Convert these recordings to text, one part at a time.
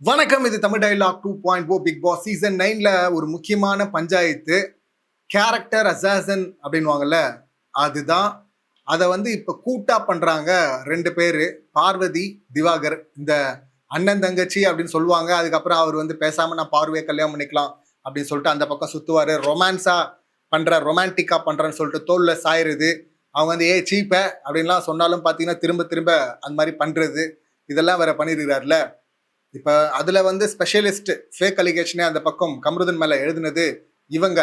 வணக்கம். இது Tamil dialogue 2.0 Bigg Boss season 9ல ஒரு முக்கியமான பஞ்சாயத்து. கேரக்டர் அசாசன் அப்படின்வாங்கல்ல, அதுதான். அதை வந்து இப்ப கூட்டா பண்றாங்க ரெண்டு பேரு, பார்வதி திவாகர். இந்த அண்ணன் தங்கச்சி அப்படின்னு சொல்லுவாங்க. அதுக்கப்புறம் அவர் வந்து பேசாம நான் பார்வையை கல்யாணம் பண்ணிக்கலாம் அப்படின்னு சொல்லிட்டு அந்த பக்கம் சுத்துவாரு. ரொமான்ஸா ரொமான்டிக்கா பண்றேன்னு சொல்லிட்டு தோல்ல சாயிருது. அவங்க வந்து சீப்ப அப்படின்லாம் சொன்னாலும் பாத்தீங்கன்னா திரும்ப திரும்ப அந்த மாதிரி பண்றது, இதெல்லாம் வேற பண்ணிருக்கிறாருல. இப்ப அதுல வந்து ஸ்பெஷலிஸ்ட் ஃபேக் அலிகேஷனே அந்த பக்கம் கம்ருதன் மேல எழுதுனது இவங்க.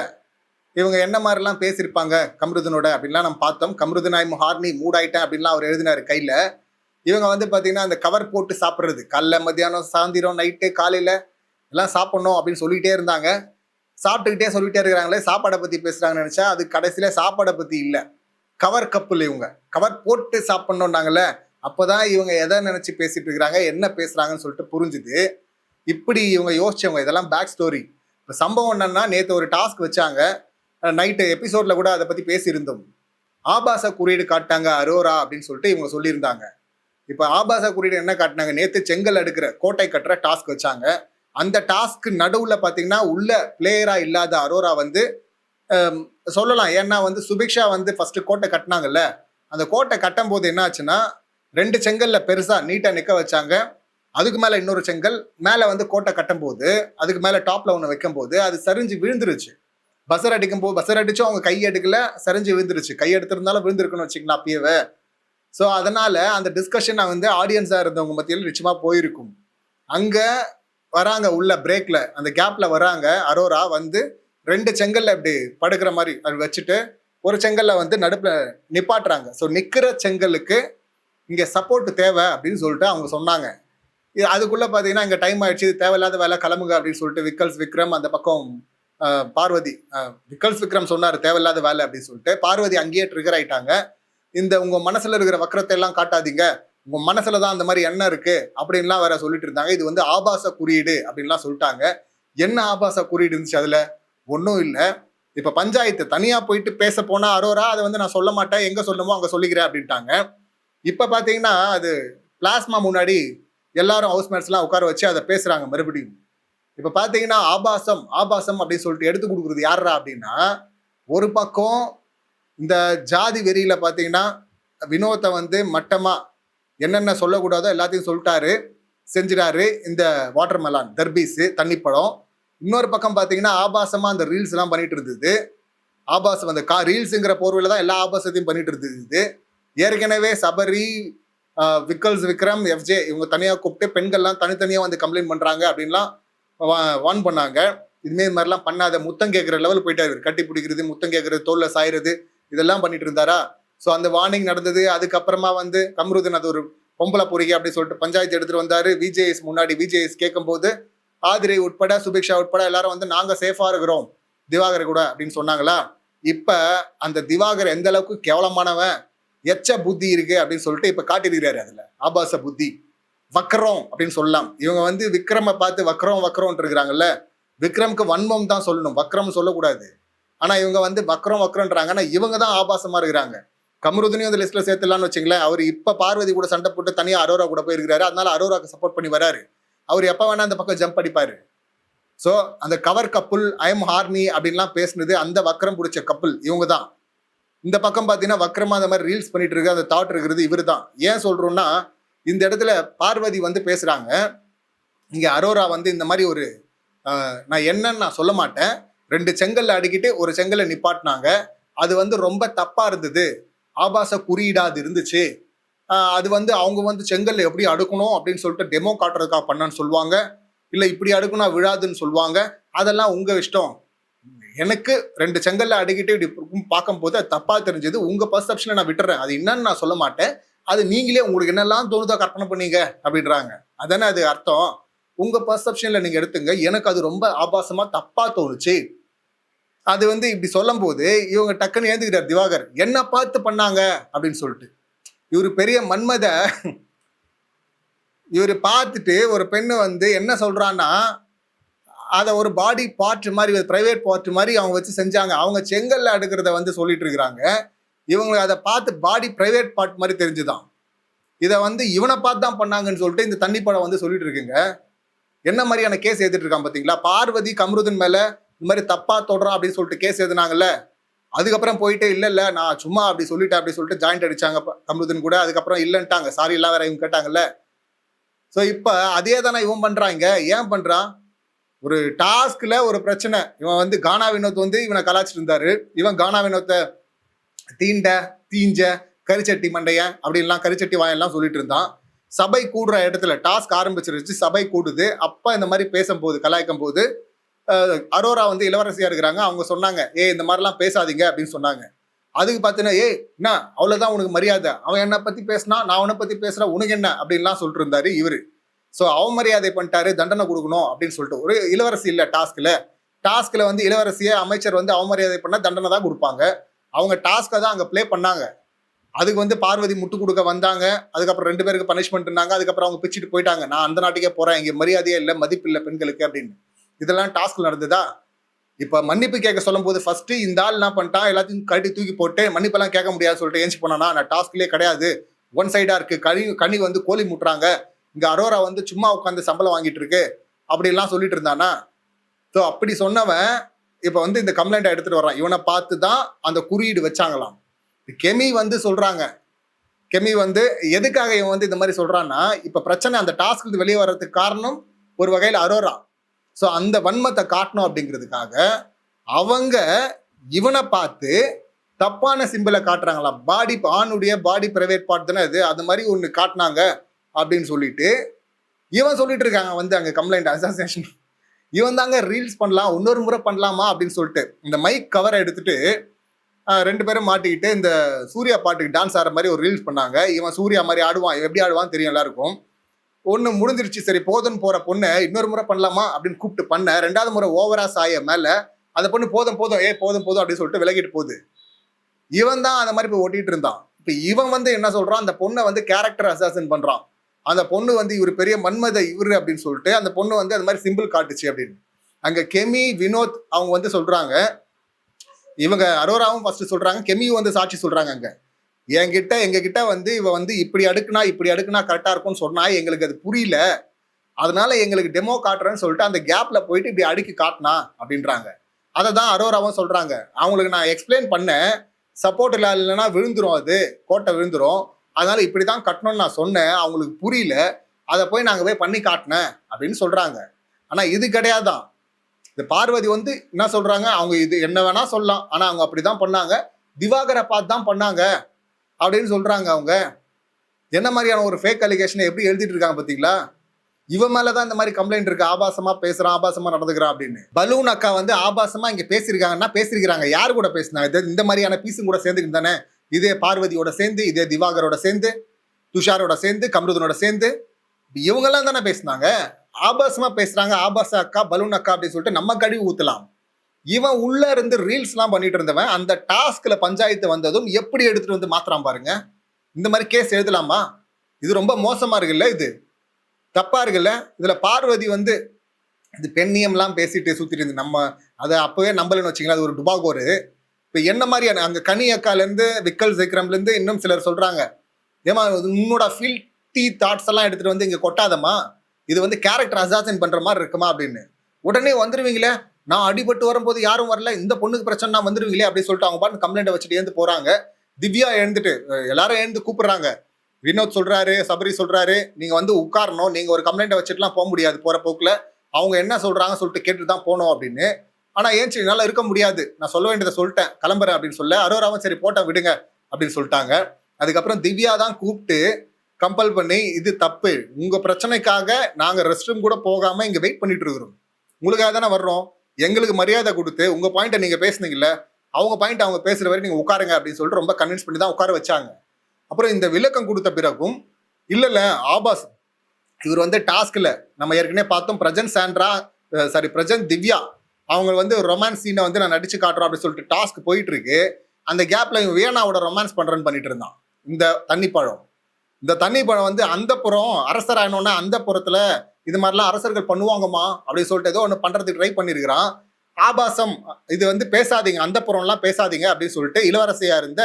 இவங்க என்ன மாதிரிலாம் பேசியிருப்பாங்க கம்ருதனோட அப்படின்லாம் நம்ம பார்த்தோம். கம்ருதன் ஐம் ஹார்னி மூட் ஆயிட்டேன் அப்படின்லாம் அவர் எழுதினாரு கையில. இவங்க வந்து பாத்தீங்கன்னா அந்த கவர் போட்டு சாப்பிட்றது, காலைல மத்தியானம் சாயந்திரம் நைட்டு காலையில எல்லாம் சாப்பிடணும் அப்படின்னு சொல்லிட்டே இருந்தாங்க. சாப்பிட்டுக்கிட்டே சொல்லிட்டே இருக்கிறாங்களே, சாப்பாடை பத்தி பேசுறாங்கன்னு நினைச்சா அது கடைசியில சாப்பாடை பத்தி இல்ல, கவர் கப்புல இவங்க கவர் போட்டு சாப்பிடணும்னாங்கல்ல. அப்பதான் இவங்க எதை நினைச்சு பேசிட்டு இருக்கிறாங்க, என்ன பேசுறாங்கன்னு சொல்லிட்டு புரிஞ்சுது. இப்படி இவங்க யோசிச்சவங்க, இதெல்லாம் பேக் ஸ்டோரி. இப்போ சம்பவம் என்னன்னா, நேற்று ஒரு டாஸ்க் வச்சாங்க. நைட்டு எபிசோட்ல கூட அதை பத்தி பேசியிருந்தோம். ஆபாச குறியீடு காட்டாங்க அரோரா அப்படின்னு சொல்லிட்டு இவங்க சொல்லியிருந்தாங்க. இப்போ ஆபாச குறியீடு என்ன காட்டினாங்க, நேற்று செங்கல் அடுக்கிற கோட்டை கட்டுற டாஸ்க் வச்சாங்க. அந்த டாஸ்க் நடுவுல பாத்தீங்கன்னா உள்ள பிளேயரா இல்லாத அரோரா வந்து சொல்லலாம். ஏன்னா வந்து சுபிக்ஷா வந்து ஃபர்ஸ்ட் கோட்டை கட்டினாங்கல்ல, அந்த கோட்டை கட்டும் போது என்ன ஆச்சுன்னா, ரெண்டு செங்கல்ல பெருசா நீட்டா நிக்க வச்சாங்க. அதுக்கு மேல இன்னொரு செங்கல் மேல வந்து கோட்டை கட்டும் போது, அதுக்கு மேல டாப்ல ஒண்ணு வைக்கும் போது அது சரிஞ்சு விழுந்துருச்சு. பசர் அடிக்கும் போது பசர் அடிச்சும் அவங்க கை எடுக்கல, சரிஞ்சு விழுந்துருச்சு. கை எடுத்திருந்தாலும் விழுந்திருக்குன்னு வச்சுக்கலாம் அப்பயே. ஸோ அதனால அந்த டிஸ்கஷன் வந்து ஆடியன்ஸா இருந்தவங்க மத்தியில் நிச்சயமா போயிருக்கும். அங்க வராங்க உள்ள பிரேக்ல, அந்த கேப்ல வராங்க அரோரா வந்து ரெண்டு செங்கல்ல இப்படி படுக்கிற மாதிரி அது வச்சுட்டு ஒரு செங்கல்ல வந்து நடுப்புல நிப்பாட்டுறாங்க. ஸோ நிக்கிற செங்கலுக்கு இங்க சப்போர்ட் தேவை அப்படின்னு சொல்லிட்டு அவங்க சொன்னாங்க. அதுக்குள்ள பாத்தீங்கன்னா இங்க டைம் ஆயிடுச்சு, தேவையில்லாத வேலை கிளம்புங்க அப்படின்னு சொல்லிட்டு விக்கல்ஸ் விக்ரம் அந்த பக்கம் பார்வதி விக்கல்ஸ் விக்ரம் சொன்னாரு தேவையில்லாத வேலை அப்படின்னு சொல்லிட்டு. பார்வதி அங்கேயே ட்ரிகர் ஆயிட்டாங்க. இந்த உங்க மனசுல இருக்கிற வக்கரத்தை எல்லாம் காட்டாதீங்க, உங்க மனசுலதான் அந்த மாதிரி எண்ணம் இருக்கு அப்படின்லாம் வேற சொல்லிட்டு இருந்தாங்க. இது வந்து ஆபாச குறியீடு அப்படின்லாம் சொல்லிட்டாங்க. என்ன ஆபாச குறியீடு இருந்துச்சு அதுல? ஒன்றும் இல்லை. இப்ப பஞ்சாயத்து தனியா போயிட்டு பேச போனா அரோரா அதை வந்து நான் சொல்ல மாட்டேன், எங்க சொல்லணுமோ அங்க சொல்லிக்கிறேன் அப்படின்ட்டாங்க. இப்ப பாத்தீங்கன்னா அது பிளாஸ்மா முன்னாடி எல்லாரும் ஹவுஸ்மேட்ஸ் எல்லாம் உட்கார வச்சு அதை பேசுறாங்க மறுபடியும். இப்ப பாத்தீங்கன்னா ஆபாசம் ஆபாசம் அப்படின்னு சொல்லிட்டு எடுத்து கொடுக்குறது யாரா அப்படின்னா, ஒரு பக்கம் இந்த ஜாதி வெறியில பாத்தீங்கன்னா வினோத்தை வந்து மட்டமா என்னென்ன சொல்லக்கூடாதோ எல்லாத்தையும் சொல்லிட்டாரு, செஞ்சிடாரு இந்த வாட்டர் மெலான் தர்பீஸ் தண்ணி படம். இன்னொரு பக்கம் பாத்தீங்கன்னா ஆபாசமா அந்த ரீல்ஸ் எல்லாம் பண்ணிட்டு இருந்தது. ஆபாசம் அந்த ரீல்ஸுங்கிற போர்வையில தான் எல்லா ஆபாசத்தையும் பண்ணிட்டு இருந்தது. ஏற்கனவே சபரி, விக்கல்ஸ் விக்ரம், எஃப்ஜே இவங்க தனியா கூப்பிட்டு பெண்கள்லாம் தனித்தனியா வந்து கம்ப்ளைண்ட் பண்றாங்க அப்படின்லாம் வார்ன் பண்ணாங்க. இதுமே மாதிரிலாம் பண்ணாத, முத்தம் கேட்கிற லெவல் போயிட்டாரு. கட்டி பிடிக்கிறது, முத்தம் கேட்கறது, தோல்ல சாயிறது, இதெல்லாம் பண்ணிட்டு இருந்தாரா. ஸோ அந்த வார்னிங் நடந்தது. அதுக்கப்புறமா வந்து கம்ருதன் அது ஒரு பொம்பளை பொறிகை அப்படின்னு சொல்லிட்டு பஞ்சாயத்து எடுத்துட்டு வந்தாரு. விஜேஎஸ் முன்னாடி விஜேஎஸ் கேட்கும் போது ஆதிரை உட்பட சுபிக்ஷா உட்பட எல்லாரும் வந்து நாங்க சேஃபா இருக்கிறோம் திவாகர் கூட அப்படின்னு சொன்னாங்களா. இப்ப அந்த திவாகர் எந்த அளவுக்கு கேவலமானவன், எச்ச புத்தி இருக்கு அப்படின்னு சொல்லிட்டு இப்ப காட்டிருக்கிறாரு. அதுல ஆபாச புத்தி, வக்கரம் அப்படின்னு சொல்லலாம். இவங்க வந்து விக்ரம பார்த்து வக்கரம் வக்கரம் இருக்கிறாங்கல்ல. விக்ரம்க்கு வன்மம் தான் சொல்லணும், வக்கரம் சொல்லக்கூடாது. ஆனா இவங்க வந்து வக்கரம் வக்கரம்ன்றாங்க. ஆனா இவங்க தான் ஆபாசமா இருக்கிறாங்க. கமருதனையும் அந்த லிஸ்ட்ல சேர்த்துலான்னு வச்சுங்களேன். அவர் இப்ப பார்வதி கூட சண்டை போட்டு தனியா அரோரா கூட போயிருக்கிறாரு. அதனால அரோராக்கு சப்போர்ட் பண்ணி வராரு. அவர் எப்ப வேணா அந்த பக்கம் ஜம்ப் அடிப்பாரு. சோ அந்த கவர் கப்புள் ஐம் ஹார்னி அப்படின்லாம் பேசுனது அந்த வக்கரம் பிடிச்ச கப்புள் இவங்க தான். இந்த பக்கம் பாத்தீங்கன்னா வக்கரமா அந்த மாதிரி ரீல்ஸ் பண்ணிட்டு இருக்கு அந்த தாட் இருக்கிறது இவரு தான். ஏன் சொல்றோம்னா, இந்த இடத்துல பார்வதி வந்து பேசுறாங்க, இங்க அரோரா வந்து இந்த மாதிரி ஒரு நான் என்னன்னு நான் சொல்ல மாட்டேன், ரெண்டு செங்கல்ல அடிக்கிட்டு ஒரு செங்கல்ல நிப்பாட்டினாங்க, அது வந்து ரொம்ப தப்பா இருந்தது, ஆபாச குறியீடாது இருந்துச்சு, அது வந்து அவங்க வந்து செங்கல்ல எப்படி அடுக்கணும் அப்படின்னு சொல்லிட்டு டெமோ காட்டுறதுக்காக பண்ணான்னு சொல்லுவாங்க, இல்ல இப்படி அடுக்கணும் விழாதுன்னு சொல்லுவாங்க, அதெல்லாம் உங்க இஷ்டம். எனக்கு ரெண்டு செங்கல்ல அடிக்கிட்டு இப்படி பார்க்கும் போது அது தப்பா தெரிஞ்சது, உங்க பர்செப்ஷனை நான் விட்டுறேன், அது என்னன்னு நான் சொல்ல மாட்டேன், அது நீங்களே உங்களுக்கு என்னெல்லாம் தோணுதோ கற்பனை பண்ணீங்க அப்படின்றாங்க. அதானே அது அர்த்தம். உங்க பர்செப்ஷன்ல நீங்க எடுத்துங்க, எனக்கு அது ரொம்ப ஆபாசமா தப்பா தோணுச்சு. அது வந்து இப்படி சொல்லும் போது இவங்க டக்குன்னு ஏந்துக்கிறார் திவாகர், என்ன பார்த்து பண்ணாங்க அப்படின்னு சொல்லிட்டு. இவரு பெரிய மன்மத. இவரு பார்த்துட்டு ஒரு பெண்ணு வந்து என்ன சொல்றான்னா, அதை ஒரு பாடி பார்ட் மாதிரி, பிரைவேட் பார்ட் மாதிரி அவங்க வச்சு செஞ்சாங்க. அவங்க செங்கல்ல அடுக்கிறத வந்து சொல்லிட்டு இருக்கிறாங்க. இவங்களுக்கு அதை பார்த்து பாடி பிரைவேட் பார்ட் மாதிரி தெரிஞ்சுதான். இதை வந்து இவனை பார்த்து தான் பண்ணாங்கன்னு சொல்லிட்டு இந்த தண்ணி படம் வந்து சொல்லிட்டு இருக்குங்க. என்ன மாதிரியான கேஸ் எழுதிட்டு இருக்கான் பாத்தீங்களா? பார்வதி கம்ருதன் மேல இந்த மாதிரி தப்பா தொடறான் அப்படின்னு சொல்லிட்டு கேஸ் எழுதினாங்கல்ல. அதுக்கப்புறம் போயிட்டு இல்ல நான் சும்மா அப்படி சொல்லிட்டேன் அப்படி சொல்லிட்டு ஜாயிண்ட் அடிச்சாங்க கம்ருதன் கூட. அதுக்கப்புறம் இல்லன்ட்டாங்க, சாரி எல்லாம் வேற இவங்க கேட்டாங்கல்ல. ஸோ இப்ப அதே தானே இவன் பண்றாங்க. ஏன் பண்றான்? ஒரு டாஸ்க்ல ஒரு பிரச்சனை. இவன் வந்து கானா வினோத் வந்து இவனை கலாச்சிட்டு இருந்தாரு. இவன் கானா வினோத்தை தீஞ்ச கரிச்சட்டி மண்டைய அப்படின்லாம் கரிச்சட்டி வாயெல்லாம் சொல்லிட்டு இருந்தான். சபை கூடுற இடத்துல டாஸ்க் ஆரம்பிச்சிருச்சு, சபை கூடுது. அப்ப இந்த மாதிரி பேசும்போது கலாய்க்கும் போது அரோரா வந்து இளவரசியா இருக்கிறாங்க. அவங்க சொன்னாங்க, இந்த மாதிரிலாம் பேசாதீங்க அப்படின்னு சொன்னாங்க. அதுக்கு பார்த்தீங்கன்னா என்ன அவ்வளவுதான் உனக்கு மரியாதை, அவன் என்ன பத்தி பேசினா நான் அவனை பத்தி பேசுறேன், உனக்கு என்ன அப்படின்லாம் சொல்லிட்டு இருந்தாரு இவரு. ஸோ அவமரியாதை பண்ணிட்டாரு, தண்டனை கொடுக்கணும் அப்படின்னு சொல்லிட்டு. ஒரு இளவரசி இல்லை டாஸ்க்ல வந்து இளவரசியை அமைச்சர் வந்து அவமரியாதை பண்ணா தண்டனை தான் கொடுப்பாங்க. அவங்க டாஸ்கை தான் அங்கே ப்ளே பண்ணாங்க. அதுக்கு வந்து பார்வதி முட்டு கொடுக்க வந்தாங்க. அதுக்கப்புறம் 2 பேருக்கு பனிஷ்மெண்ட் இருந்தாங்க. அதுக்கப்புறம் அவங்க பிச்சுட்டு போயிட்டாங்க. நான் அந்த நாட்டுக்கே போறேன், இங்க மரியாதையே இல்லை, மதிப்பு இல்லை பெண்களுக்கு அப்படின்னு. இதெல்லாம் டாஸ்க் நடந்ததா? இப்ப மன்னிப்பு கேட்க சொல்லும் போது ஃபர்ஸ்ட் இந்த ஆள் என்ன பண்ணிட்டான், எல்லாத்தையும் கட்டி தூக்கி போட்டு மன்னிப்பெல்லாம் கேட்க முடியாது சொல்லிட்டு ஏஞ்சி போனானா? நான் டாஸ்க்லயே கிடையாது, ஒன் சைடா இருக்கு, கனி வந்து கோழி முட்டுறாங்க, இங்க அரோரா வந்து சும்மா உட்காந்து சம்பளம் வாங்கிட்டு இருக்கு அப்படிலாம் சொல்லிட்டு இருந்தானா? ஸோ அப்படி சொன்னவன் இப்ப வந்து இந்த கம்ப்ளைண்ட் எடுத்துட்டு வர்றான். இவனை பார்த்து தான் அந்த குறியீடு வச்சாங்களாம். கெமி வந்து சொல்றாங்க, கெமி வந்து எதுக்காக இவன் வந்து இந்த மாதிரி சொல்றான்னா, இப்ப பிரச்சனை அந்த டாஸ்க்கு வெளியே வர்றதுக்கு காரணம் ஒரு வகையில் அரோரா. ஸோ அந்த வன்மத்தை காட்டணும் அப்படிங்கிறதுக்காக அவங்க இவனை பார்த்து தப்பான சிம்பிளை காட்டுறாங்களா? பாடி ஆணுடைய பாடி பிரைவேட் பார்ட் தானே அது, அது மாதிரி ஒன்று காட்டினாங்க அப்படின்னு சொல்லிட்டு இவன் சொல்லிட்டு இருக்காங்க வந்து அங்கே கம்ப்ளைண்ட் அசோசியேஷன். இவன் தாங்க ரீல்ஸ் பண்ணலாம், இன்னொரு முறை பண்ணலாமா அப்படின்னு சொல்லிட்டு இந்த மைக் கவரை எடுத்துட்டு 2 பேரும் மாட்டிக்கிட்டு இந்த சூர்யா பாட்டுக்கு டான்ஸ் ஆடுற மாதிரி ஒரு ரீல்ஸ் பண்ணாங்க. இவன் சூர்யா மாதிரி ஆடுவான், எப்படி ஆடுவான்னு தெரியும் எல்லாருக்கும். ஒன்று முடிஞ்சிருச்சு, சரி போதும் போற பொண்ணை இன்னொரு முறை பண்ணலாமா அப்படின்னு கூப்பிட்டு பண்ண, 2வது முறை ஓவரா சாய மேல அந்த பொண்ணு போதும் அப்படின்னு சொல்லிட்டு விலகிட்டு போகுது. இவன் தான் அந்த மாதிரி போய் ஓட்டிட்டு இருந்தான். இப்ப இவன் வந்து என்ன சொல்றான், அந்த பொண்ணை வந்து கேரக்டர் அசாசன் பண்றான். அந்த பொண்ணு வந்து இவர் பெரிய மன்மத இவரு அப்படின்னு சொல்லிட்டு அந்த பொண்ணு வந்து அந்த மாதிரி சிம்பிள் காட்டுச்சு அப்படின்னு. அங்க கெமி வினோத் அவங்க வந்து சொல்றாங்க, இவங்க அரோராவும் ஃபர்ஸ்ட் சொல்றாங்க, கெமியும் வந்து சாட்சி சொல்றாங்க. அங்க எங்ககிட்ட வந்து இவ வந்து இப்படி அடுக்குனா கரெக்டா இருக்கும்னு சொன்னா எங்களுக்கு அது புரியல, அதனால எங்களுக்கு டெமோ காட்டுறேன்னு சொல்லிட்டு அந்த கேப்ல போயிட்டு இப்படி அடுக்கி காட்டினா அப்படின்றாங்க. அதை தான் அரோராவும் சொல்றாங்க, அவங்களுக்கு நான் எக்ஸ்பிளைன் பண்ணேன், சப்போர்ட் இல்லைன்னா விழுந்துரும், அது கோட்டை விழுந்துரும், அதனால இப்படிதான் கட்டணும்னு நான் சொன்னேன், அவங்களுக்கு புரியல, அதை போய் நாங்க போய் பண்ணி காட்டினேன் அப்படின்னு சொல்றாங்க. ஆனா இது கிடையாதான். இந்த பார்வதி வந்து என்ன சொல்றாங்க, அவங்க இது என்ன வேணா சொல்லலாம், ஆனா அவங்க அப்படிதான் பண்ணாங்க, திவாகரை பார்த்து தான் பண்ணாங்க அப்படின்னு சொல்றாங்க. அவங்க என்ன மாதிரியான ஒரு ஃபேக் அலிகேஷனை எப்படி எழுதிட்டு இருக்காங்க பாத்தீங்களா? இவன் மேலதான் இந்த மாதிரி கம்ப்ளைண்ட் இருக்கு, ஆபாசமா பேசுறான், ஆபாசமா நடந்துக்கிறான் அப்படின்னு. பலூன் அக்கா வந்து ஆபாசமா இங்க பேசிருக்காங்க. யாரு கூட பேசினாங்க? இந்த மாதிரியான பீஸும் கூட சேர்ந்துக்கிட்டு தானே, இதே பார்வதியோட சேர்ந்து, இதே திவாகரோட சேர்ந்து, துஷாரோட சேர்ந்து, கம்ருதனோட சேர்ந்து இவங்கெல்லாம் தானே பேசினாங்க. ஆபாசமா பேசுறாங்க, ஆபாச அக்கா, பலூன் அக்கா அப்படின்னு சொல்லிட்டு நம்ம கழிவு ஊத்தலாம். இவன் உள்ள இருந்து ரீல்ஸ் எல்லாம் பண்ணிட்டு இருந்தவன் அந்த டாஸ்க்ல பஞ்சாயத்து வந்ததும் எப்படி எடுத்துட்டு வந்து மாத்திரான் பாருங்க. இந்த மாதிரி கேஸ் எழுதலாமா? இது ரொம்ப மோசமா இருக்குல்ல, இது தப்பா இருக்குல்ல. இதுல பார்வதி வந்து இது பெண்ணியம்லாம் பேசிட்டு சுத்திட்டு இருந்து நம்ம அதை அப்பவே நம்பலன்னு வச்சுக்கலாம், அது ஒரு டுபாகோரு. இப்ப என்ன மாதிரியான அங்க கனி அக்கால இருந்து விக்கல் ஜெக்ரம்ல இருந்து இன்னும் சிலர் சொல்றாங்க, ஏமா உன்னோட ஃபில்டி தாட்ஸ் எல்லாம் எடுத்துட்டு வந்து இங்க கொட்டாதமா, இது வந்து கேரக்டர் அசாசன் பண்ற மாதிரி இருக்குமா அப்படின்னு. உடனே வந்துருவீங்களே, நான் அடிபட்டு வரும்போது யாரும் வரல, இந்த பொண்ணுக்கு பிரச்சனை வந்துருவீங்களே அப்படின்னு சொல்லிட்டு அவங்க பாட்டு கம்ப்ளைண்ட் வச்சுட்டு எழுந்து போறாங்க. திவ்யா எழுந்துட்டு எல்லாரும் எழுந்து கூப்பிடுறாங்க. வினோத் சொல்றாரு, சபரி சொல்றாரு, நீங்க வந்து உட்காரணும், நீங்க ஒரு கம்ப்ளைண்ட் வச்சுட்டுலாம் போக முடியாது, போற போக்குல அவங்க என்ன சொல்றாங்க சொல்லிட்டு கேட்டு தான் போனோம் அப்படின்னு. ஆனா ஏன்ச்சு என்னால இருக்க முடியாது, நான் சொல்ல வேண்டியதை சொல்லிட்டேன், கிளம்புறேன் அப்படின்னு சொல்ல அரோராவும் சரி போட்டா விடுங்க அப்படின்னு சொல்லிட்டாங்க. அதுக்கப்புறம் திவ்யா தான் கூப்பிட்டு கம்பல் பண்ணி, இது தப்பு, உங்க பிரச்சனைக்காக நாங்க ரெஸ்ட் ரூம் கூட போகாம இங்க வெயிட் பண்ணிட்டு இருக்கிறோம், உங்களுக்காக தானே வர்றோம், எங்களுக்கு மரியாதை கொடுத்து உங்க பாயிண்ட்டை நீங்க பேசுனீங்கல்ல, அவங்க பாயிண்ட் அவங்க பேசுற வரை நீங்க உட்காருங்க அப்படின்னு சொல்லிட்டு ரொம்ப கன்வின்ஸ் பண்ணி தான் உட்கார வச்சாங்க. அப்புறம் இந்த விளக்கம் கொடுத்த பிறகும் இல்ல ஆபாஸ் இவர் வந்து டாஸ்க்ல நம்ம ஏற்கனவே பார்த்தோம், பிரஜன் திவ்யா அவங்க வந்து ரொமான்ஸ் சீனை வந்து நான் நடிச்சு காட்டுறோம் அப்படின்னு சொல்லிட்டு டாஸ்க் போயிட்டு இருக்கு. அந்த கேப்ல இவன் வியனாவோட ரொமான்ஸ் பண்றேன்னு பண்ணிட்டு இருந்தான். இந்த தண்ணிப்பழம் வந்து அந்த புறம் அரசர் ஆனோன்னா அந்த புறத்துல இது மாதிரிலாம் அரசர்கள் பண்ணுவாங்கம்மா அப்படின்னு சொல்லிட்டு ஏதோ ஒன்று பண்றதுக்கு ட்ரை பண்ணிருக்கிறான். ஆபாசம் இது வந்து பேசாதீங்க, அந்த புறம்லாம் பேசாதீங்க அப்படின்னு சொல்லிட்டு இளவரசியா இருந்த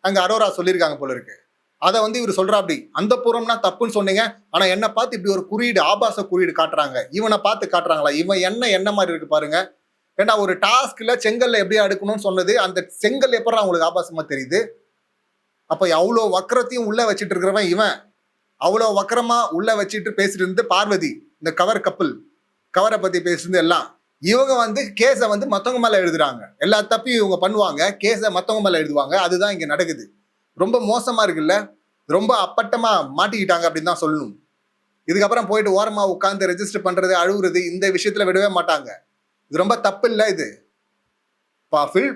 அங்க அரோரா சொல்லியிருக்காங்க போல இருக்கு. அதை வந்து இவர் சொல்றாப்படி, அந்த புறம்னா தப்புன்னு சொன்னீங்க, ஆனா என்ன பார்த்து இப்படி ஒரு குறியீடு, ஆபாச குறியீடு காட்டுறாங்க, இவனை பார்த்து காட்டுறாங்களா, இவன் என்ன மாதிரி இருக்கு பாருங்க. ஏன்னா ஒரு டாஸ்க்ல செங்கல்ல எப்படி அடுக்கணும்னு சொன்னது, அந்த செங்கல் எப்படி உங்களுக்கு ஆபாசமா தெரியுது? அப்ப அவ்வளவு வக்கரத்தையும் உள்ள வச்சிட்டு இருக்கிறவன் இவன், அவ்வளவு வக்கரமா உள்ள வச்சுட்டு பேசிட்டு இருந்து பார்வதி, இந்த கவர் கப்பல், கவரை பத்தி பேசுறது எல்லாம். இவங்க வந்து கேஸை வந்து மத்தவங்க மேல எழுதுறாங்க, எல்லா தப்பையும் இவங்க பண்ணுவாங்க, கேஸை மத்தவங்க மேல எழுதுவாங்க. அதுதான் இங்க நடக்குது. ரொம்ப மோசமா இருக்குல்ல, ரொம்ப அப்பட்டமா மாட்டிக்கிட்டாங்க அப்படின்னு தான் சொல்லணும். இதுக்கப்புறம் போயிட்டு ஓரமா உட்காந்து ரெஜிஸ்டர் பண்றது, அழுகுறது, இந்த விஷயத்துல விடவே மாட்டாங்க. இது ரொம்ப தப்பு இல்லை. இது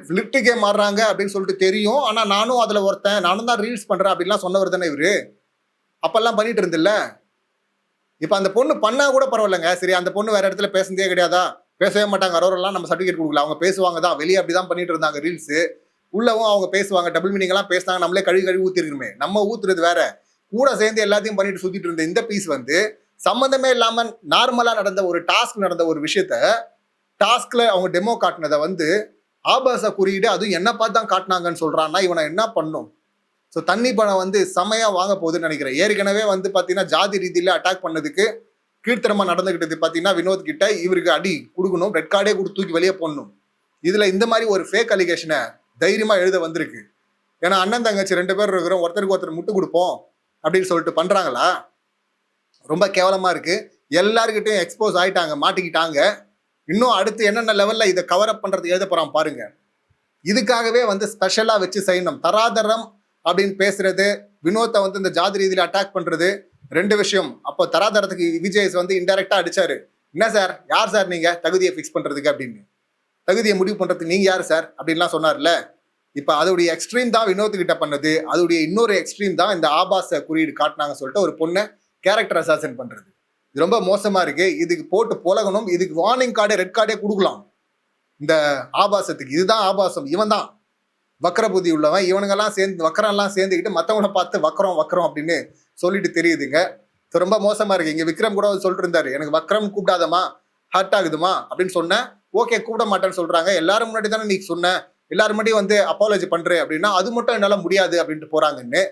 ஃபிளிப்ட் கேம் ஆடுறாங்க அப்படின்னு சொல்லிட்டு தெரியும், ஆனா நானும் அதுல ஒருத்தன், நானும் தான் ரீல்ஸ் பண்றேன் அப்படின்லாம் சொன்னவர் தானே இவரு. அப்பெல்லாம் பண்ணிட்டு இருந்தில்ல. இப்ப அந்த பொண்ணு பண்ணா கூட பரவாயில்லைங்க, சரி அந்த பொண்ணு வேற இடத்துல பேசுனதே கிடையாதா, பேசவே மாட்டாங்க, அரோரெல்லாம் நம்ம சர்டிஃபிகேட் கொடுக்கல, அவங்க பேசுவாங்க தான், வெளியே அப்படிதான் பண்ணிட்டு இருந்தாங்க ரீல்ஸ், உள்ளவும் அவங்க பேசுவாங்க, டபுள் மீனிங் எல்லாம் பேசினாங்க, நம்மளே கழுவி ஊத்திருக்கணுமே, நம்ம ஊத்துறது வேற, கூட சேர்ந்து எல்லாத்தையும் பண்ணிட்டு சுத்திட்டு இருந்த இந்த பீஸ் வந்து சம்பந்தமே இல்லாம நார்மலா நடந்த ஒரு டாஸ்க், நடந்த ஒரு விஷயத்த டாஸ்க்ல அவங்க டெமோ காட்டினதை வந்து ஆபாச குறியீடு, அதுவும் என்ன பார்த்து தான் காட்டினாங்கன்னு சொல்றான்னா இவனை என்ன பண்ணும்? ஸோ தண்ணி பணம் வந்து செமையா வாங்க போகுதுன்னு நினைக்கிறேன். ஏற்கனவே வந்து பாத்தீங்கன்னா ஜாதி ரீதியில அட்டாக் பண்ணதுக்கு கீழ்த்தரமா நடந்துகிட்டது பாத்தீங்கன்னா வினோத் கிட்ட, இவருக்கு அடி கொடுக்கணும், ரெட் கார்டே கொடுத்து தூக்கி வெளியே போடணும். இதுல இந்த மாதிரி ஒரு ஃபேக் அலிகேஷனை தைரியமா எழுத வந்திருக்கு. ஏன்னா அண்ணன் தங்கச்சி 2 பேர் இருக்கிறோம், ஒருத்தருக்கு ஒருத்தர் முட்டு கொடுப்போம் அப்படின்னு சொல்லிட்டு பண்றாங்களா? ரொம்ப கேவலமா இருக்கு. எல்லாருக்கிட்டையும் எக்ஸ்போஸ் ஆயிட்டாங்க, மாட்டிக்கிட்டாங்க. இன்னும் அடுத்து என்னென்ன லெவல்ல இதை கவர் அப் பண்றது எழுத போறான் பாருங்க. இதுக்காகவே வந்து ஸ்பெஷலா வச்சு செய்யணும். தராதரம் அப்படின்னு பேசுறது, வினோத்தை வந்து இந்த ஜாதி ரீதியில அட்டாக் பண்றது, 2 விஷயம். அப்போ தராதரத்துக்கு விஜய் வந்து இன்டைரக்டா அடிச்சாரு. என்ன சார், யார் சார் நீங்க தகுதியை ஃபிக்ஸ் பண்றதுக்கு அப்படின்னு, தகுதியை முடிவு பண்றதுக்கு நீங்க யாரு சார் அப்படின்லாம் சொன்னார்ல. இப்ப அதோடைய எக்ஸ்ட்ரீம் தான் வினோத் கிட்ட பண்ணது, அதோடைய இன்னொரு எக்ஸ்ட்ரீம் தான் இந்த ஆபாச குறியீடு காட்டினாங்க சொல்லிட்டு ஒரு பொண்ணை கேரக்டர் அசாசன் பண்றது. இது ரொம்ப மோசமா இருக்கு. இதுக்கு போட்டு போலகணும், இதுக்கு வார்னிங் கார்டே, ரெட் கார்டே கொடுக்கலாம் இந்த ஆபாசத்துக்கு. இதுதான் ஆபாசம், இவன் தான் வக்கர புத்தி உள்ளவன். இவனுங்கெல்லாம் சேர்ந்து வக்கரம் எல்லாம் சேர்ந்துக்கிட்டு மற்றவங்கள பார்த்து வக்கரம் வக்கரம் அப்படின்னு சொல்லிட்டு தெரியுதுங்க. ரொம்ப மோசமா இருக்கு. இங்க விக்ரம் கூட சொல்லிட்டு இருந்தாரு, எனக்கு வக்கரம் கூப்பிடாதமா, ஹர்ட் ஆகுதுமா அப்படின்னு சொன்னேன். ஓகே, கூப்பிட மாட்டேன்னு சொல்றாங்க. எல்லாரும் முன்னாடி தானே நீ சொன்ன, எல்லாரும் முன்னாடி வந்து அப்பாலஜி பண்றேன் அப்படின்னா அது மட்டும் என்னால முடியாது அப்படின்ட்டு போறாங்கன்னு.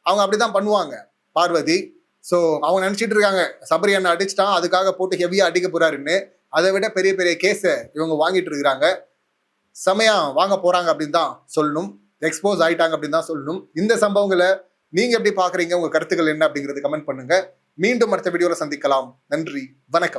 அவங்க அப்படிதான் பண்ணுவாங்க பார்வதி. ஸோ அவங்க நினைச்சிட்டு இருக்காங்க சபரி அண்ணன் அடிச்சிட்டான், அதுக்காக போட்டு ஹெவியா அடிக்க போறாருன்னு. அதை விட பெரிய பெரிய கேஸை இவங்க வாங்கிட்டு இருக்கிறாங்க, செமையா வாங்க போறாங்க அப்படின்னு தான் சொல்லணும். எக்ஸ்போஸ் ஆயிட்டாங்க அப்படின்னு தான் சொல்லணும். இந்த சம்பவங்களை நீங்க எப்படி பாக்குறீங்க, உங்க கருத்துக்கள் என்ன அப்படிங்கறது கமெண்ட் பண்ணுங்க. மீண்டும் அடுத்த வீடியோல சந்திக்கலாம். நன்றி, வணக்கம்.